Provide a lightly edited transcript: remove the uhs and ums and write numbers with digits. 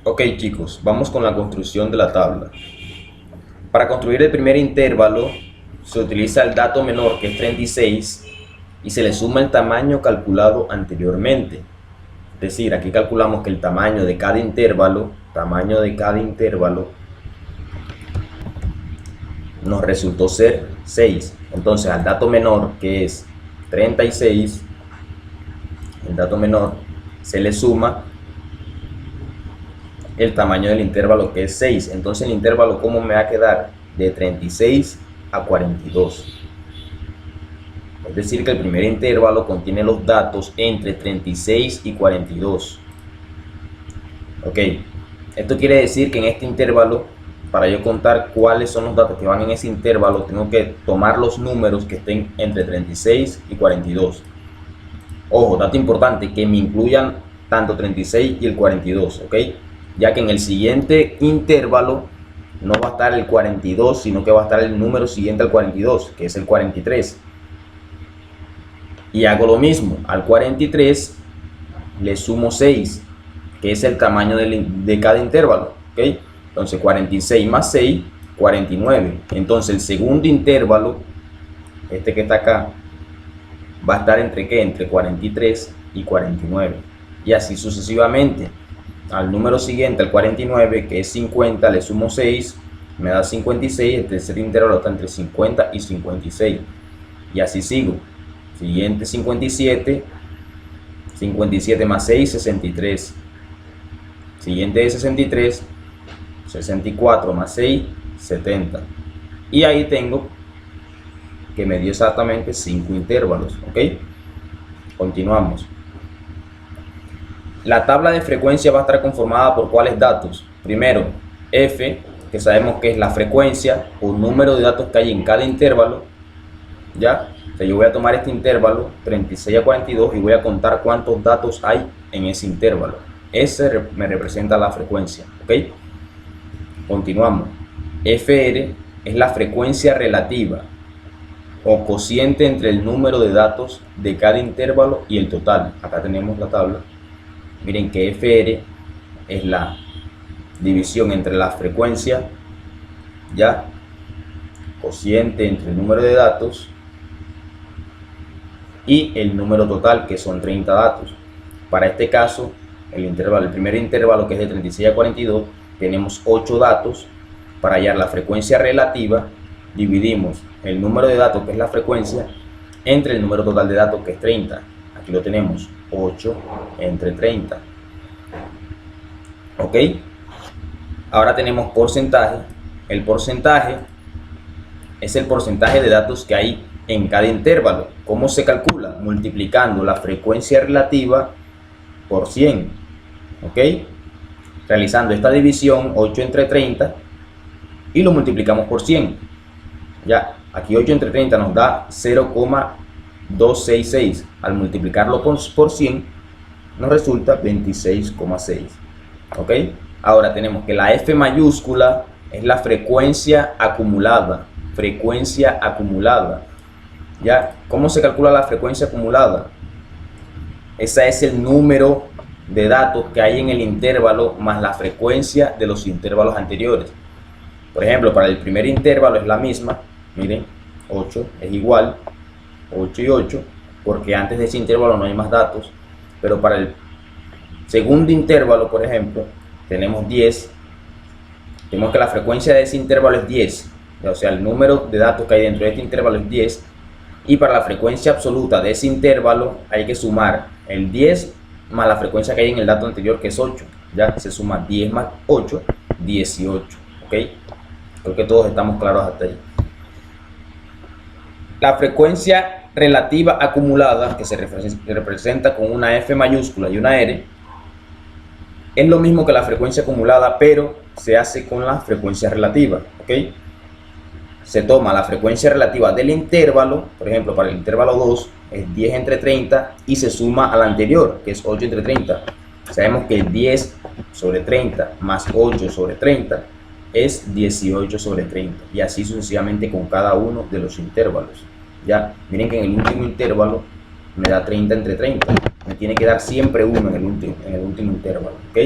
Ok chicos, vamos con la construcción de la tabla. Para construir el primer intervalo se utiliza el dato menor, que es 36, y se le suma el tamaño calculado anteriormente. Es decir, aquí calculamos que el tamaño de cada intervalo nos resultó ser 6. Entonces al dato menor, que es 36, el dato menor se le suma el tamaño del intervalo, que es 6. Entonces el intervalo, ¿cómo me va a quedar? De 36 a 42. Es decir, que el primer intervalo contiene los datos entre 36 y 42. Ok, esto quiere decir que en este intervalo, para yo contar cuáles son los datos que van en ese intervalo, tengo que tomar los números que estén entre 36 y 42. Ojo, dato importante, que me incluyan tanto 36 y el 42, ¿ok? Ya que en el siguiente intervalo no va a estar el 42, sino que va a estar el número siguiente al 42, que es el 43. Y hago lo mismo, al 43 le sumo 6, que es el tamaño de cada intervalo, ¿ok? Entonces 46 más 6, 49. Entonces el segundo intervalo, este que está acá, va a estar entre ¿qué? Entre 43 y 49. Y así sucesivamente. Al número siguiente, al 49, que es 50, le sumo 6, me da 56. El tercer intervalo está entre 50 y 56. Y así sigo. Siguiente 57, 57 más 6, 63. Siguiente de 63, 64 más 6, 70. Y ahí tengo que me dio exactamente 5 intervalos, ¿ok? Continuamos. La tabla de frecuencia va a estar conformada por ¿cuáles datos? Primero, f, que sabemos que es la frecuencia o número de datos que hay en cada intervalo, ¿ya? O sea, yo voy a tomar este intervalo 36 a 42 y voy a contar cuántos datos hay en ese intervalo. Ese me representa la frecuencia, ¿ok? Continuamos. Fr es la frecuencia relativa o cociente entre el número de datos de cada intervalo y el total. Acá tenemos la tabla. Miren que Fr es la división entre la frecuencia, ya, cociente entre el número de datos y el número total, que son 30 datos. Para este caso, el primer intervalo, que es de 36 a 42, tenemos 8 datos. Para hallar la frecuencia relativa, dividimos el número de datos, que es la frecuencia, entre el número total de datos, que es 30. Aquí lo tenemos, 8 entre 30. ¿Ok? Ahora tenemos porcentaje. El porcentaje es el porcentaje de datos que hay en cada intervalo. ¿Cómo se calcula? Multiplicando la frecuencia relativa por 100. ¿Ok? Realizando esta división, 8 entre 30, y lo multiplicamos por 100. Ya, aquí 8 entre 30 nos da 0,266. Al multiplicarlo por 100, nos resulta 26,6. ¿Ok? Ahora tenemos que la F mayúscula es la frecuencia acumulada. Frecuencia acumulada. ¿Ya? ¿Cómo se calcula la frecuencia acumulada? Ese es el número de datos que hay en el intervalo más la frecuencia de los intervalos anteriores. Por ejemplo, para el primer intervalo es la misma. Miren, 8 es igual, 8 y 8, porque antes de ese intervalo no hay más datos. Pero para el segundo intervalo, por ejemplo, tenemos 10. Tenemos que la frecuencia de ese intervalo es 10. O sea, el número de datos que hay dentro de este intervalo es 10. Y para la frecuencia absoluta de ese intervalo hay que sumar el 10 más la frecuencia que hay en el dato anterior, que es 8. Ya se suma 10 más 8, 18. ¿Ok? Creo que todos estamos claros hasta ahí. La frecuencia relativa acumulada, que se representa con una F mayúscula y una R, es lo mismo que la frecuencia acumulada, pero se hace con la frecuencia relativa. ¿Ok? Se toma la frecuencia relativa del intervalo, por ejemplo, para el intervalo 2 es 10 entre 30 y se suma al anterior, que es 8 entre 30. Sabemos que 10 sobre 30 más 8 sobre 30 es 18 sobre 30, y así sucesivamente con cada uno de los intervalos. Ya, miren que en el último intervalo me da 30 entre 30. Me tiene que dar siempre uno en el último intervalo. ¿Ok?